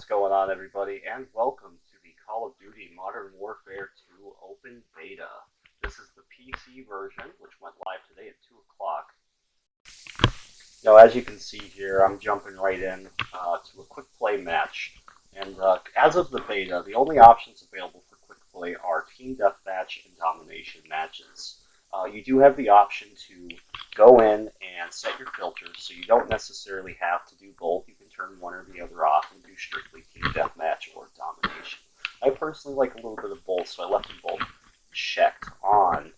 what's going on, everybody, and welcome to the Call of Duty Modern Warfare 2 Open Beta. This is the PC version, which went live today at 2 o'clock. Now, as you can see here, I'm jumping right in to a quick play match. And as of the beta, the only options available for quick play are Team Deathmatch and Domination matches. You do have the option to go in and set your filters, so you don't necessarily have to do both. You can turn one or the other off and do strictly Team Deathmatch or Domination. I personally like a little bit of both, so I left them both checked on.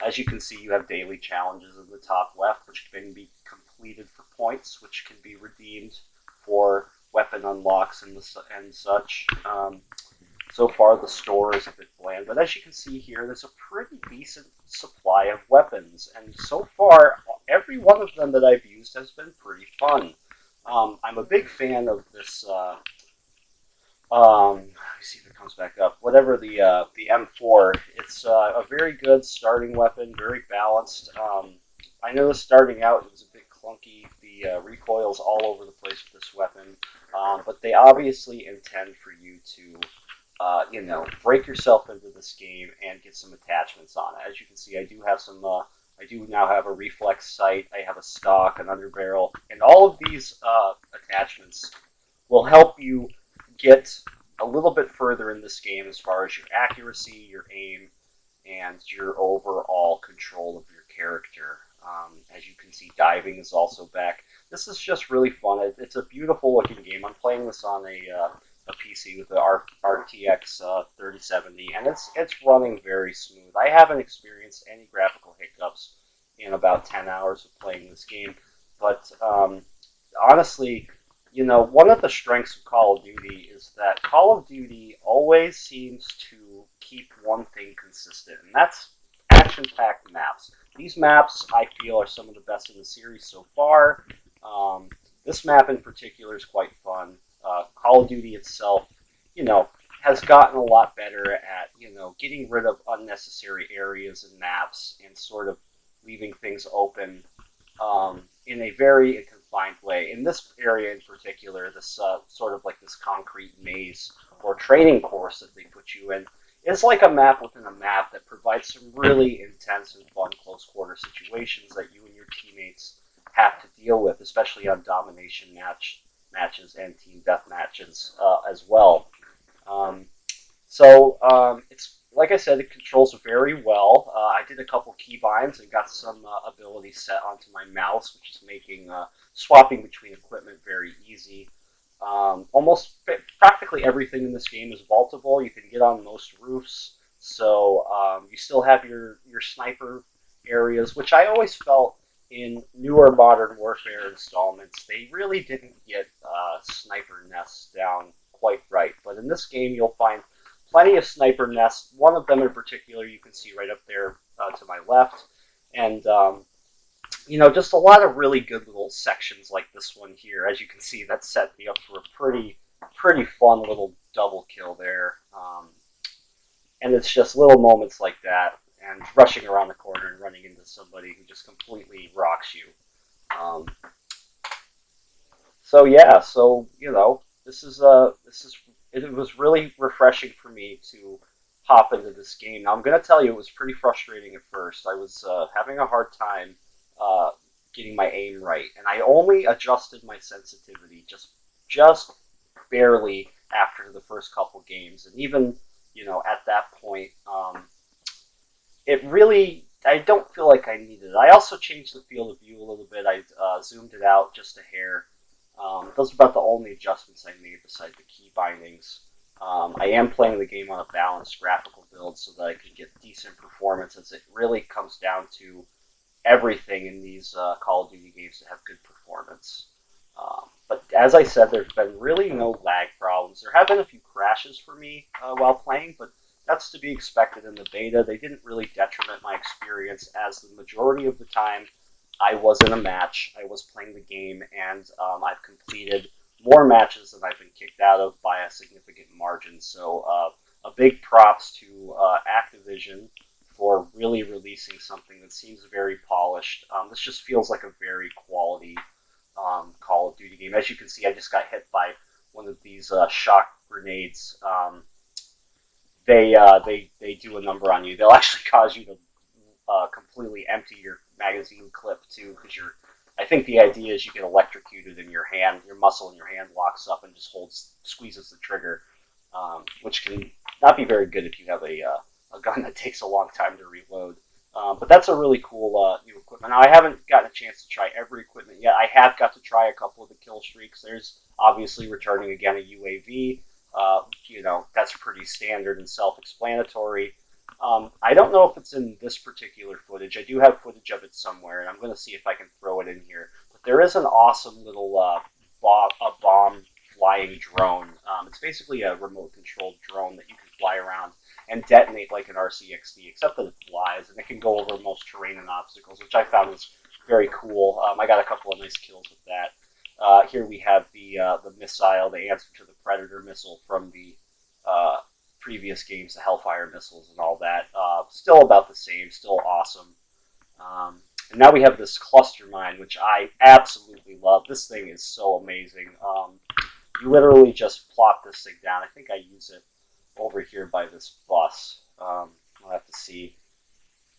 As you can see, you have daily challenges in the top left, which can be completed for points, which can be redeemed for weapon unlocks and such. So far, the store is a bit bland, but as you can see here, there's a pretty decent supply of weapons, and so far, every one of them that I've used has been pretty fun. I'm a big fan of this. Let me see if it comes back up. Whatever the M4, it's a very good starting weapon, very balanced. I noticed starting out it was a bit clunky. The recoil's all over the place with this weapon, but they obviously intend for you to break yourself into this game and get some attachments on it. As you can see, I do have some. I do now have a reflex sight. I have a stock, an underbarrel, and all of these attachments will help you get a little bit further in this game as far as your accuracy, your aim, and your overall control of your character. As you can see, diving is also back. This is just really fun. It's a beautiful looking game. I'm playing this on a PC with the RTX 3070, and it's running very smooth. I haven't experienced any graphical hiccups in about 10 hours of playing this game, but honestly, one of the strengths of Call of Duty is that Call of Duty always seems to keep one thing consistent, and that's action-packed maps. These maps, I feel, are some of the best in the series so far. This map in particular is quite fun. Call of Duty itself, has gotten a lot better at, getting rid of unnecessary areas and maps and sort of leaving things open in a very confined way. In this area in particular, this sort of like this concrete maze or training course that they put you in, is like a map within a map that provides some really intense and fun close-quarter situations that you and your teammates have to deal with, especially on domination matches and team death matches as well. It's like I said, it controls very well. I did a couple keybinds and got some abilities set onto my mouse, which is making swapping between equipment very easy. Almost practically everything in this game is vaultable. You can get on most roofs, so you still have your sniper areas, which I always felt in newer Modern Warfare installments, they really didn't get sniper nests down quite right. But in this game, you'll find plenty of sniper nests. One of them in particular you can see right up there to my left. And, just a lot of really good little sections like this one here. As you can see, that set me up for a pretty fun little double kill there. And it's just little moments like that, and rushing around the corner and running into somebody who just completely rocks you. It was really refreshing for me to hop into this game. Now I'm going to tell you, it was pretty frustrating at first. I was having a hard time getting my aim right, and I only adjusted my sensitivity just barely after the first couple games, and even at that point. I don't feel like I needed it. I also changed the field of view a little bit. I zoomed it out just a hair. Those are about the only adjustments I made besides the key bindings. I am playing the game on a balanced graphical build so that I can get decent performance, as it really comes down to everything in these Call of Duty games to have good performance. But as I said, there's been really no lag problems. There have been a few crashes for me while playing, but that's to be expected in the beta. They didn't really detriment my experience, as the majority of the time I was in a match, I was playing the game, and I've completed more matches than I've been kicked out of by a significant margin. So a big props to Activision for really releasing something that seems very polished. This just feels like a very quality Call of Duty game. As you can see, I just got hit by these shock grenades, they do a number on you. They'll actually cause you to completely empty your magazine clip too, because you're. I think the idea is you get electrocuted and your muscle in your hand locks up and just squeezes the trigger, which can not be very good if you have a gun that takes a long time to reload. But that's a really cool new equipment. Now, I haven't gotten a chance to try every equipment yet. I have got to try a couple of the kill streaks. There's obviously returning again a UAV. That's pretty standard and self-explanatory. I don't know if it's in this particular footage. I do have footage of it somewhere, and I'm going to see if I can throw it in here. But there is an awesome little bomb flying drone. It's basically a remote-controlled drone that you can fly around and detonate like an RCXD, except that it flies, and it can go over most terrain and obstacles, which I found was very cool. I got a couple of nice kills with that. Here we have the missile, the answer to the Predator missile from the previous games, the Hellfire missiles and all that. Still about the same, still awesome. And now we have this cluster mine, which I absolutely love. This thing is so amazing. You literally just plop this thing down. I think I use it over here by this bus. I'll have to see.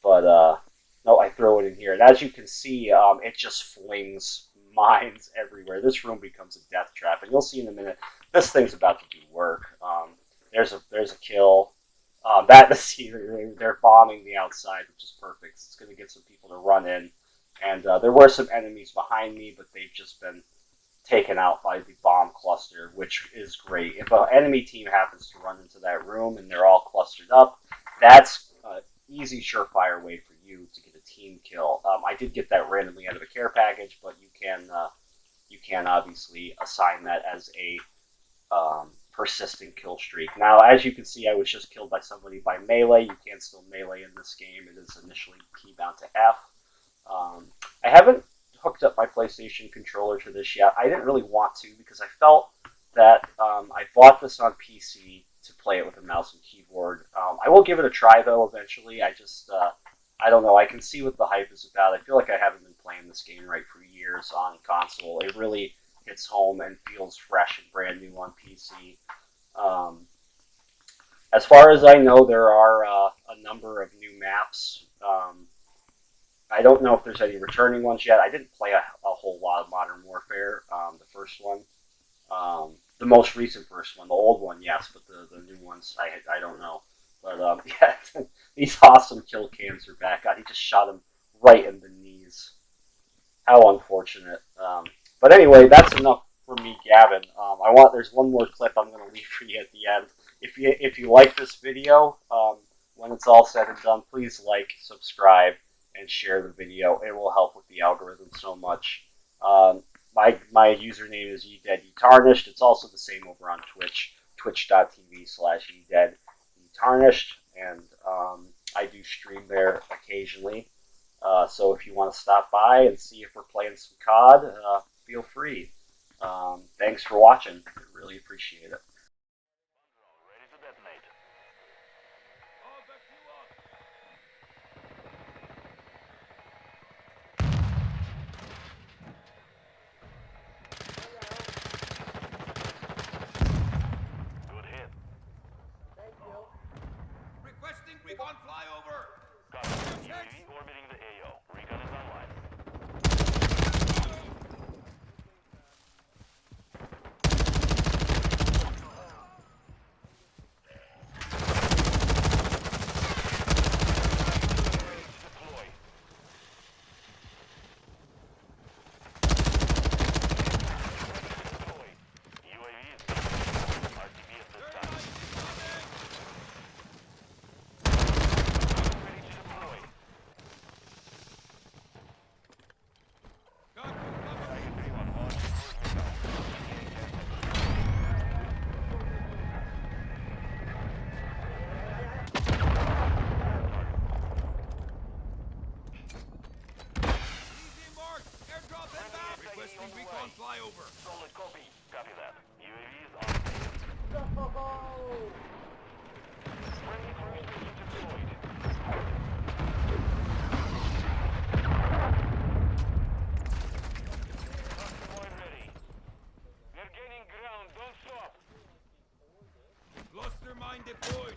But no, I throw it in here. And as you can see, it just flings mines everywhere. This room becomes a death trap. And you'll see in a minute, this thing's about to do work. There's a kill. They're bombing the outside, which is perfect. It's going to get some people to run in. And there were some enemies behind me, but they've just been taken out by the bomb cluster, which is great. If an enemy team happens to run into that room and they're all clustered up, that's an easy, surefire way for you to get a team kill. I did get that randomly out of a care package, but you can obviously assign that as a persistent kill streak. Now, as you can see, I was just killed by somebody by melee. You can still melee in this game. It is initially key bound to F. I haven't hooked up my PlayStation controller to this yet. I didn't really want to because I felt that I bought this on PC to play it with a mouse and keyboard. I will give it a try, though, eventually. I don't know. I can see what the hype is about. I feel like I haven't been playing this game right for years on console. It really hits home and feels fresh and brand new on PC. As far as I know, there are a number of new maps. I don't know if there's any returning ones yet. I didn't play a whole lot of Modern Warfare, the first one. The most recent first one. The old one, yes, but the new ones, I don't know. But yeah, these awesome kill cams are back. God, he just shot him right in the knees. How unfortunate. But anyway, that's enough for me, Gavin. There's one more clip I'm going to leave for you at the end. If you like this video, when it's all said and done, please like, subscribe, and share the video. It will help with the algorithm so much. My username is YeDeadYeTarnished. It's also the same over on Twitch, twitch.tv/YeDeadYeTarnished, and I do stream there occasionally. So if you want to stop by and see if we're playing some COD, feel free. Thanks for watching. I really appreciate it. Ready to detonate. Good hit. Thank you. Requesting recon flyover. Copy. UAV orbiting the AO. Recon is online. Cluster mine deployed.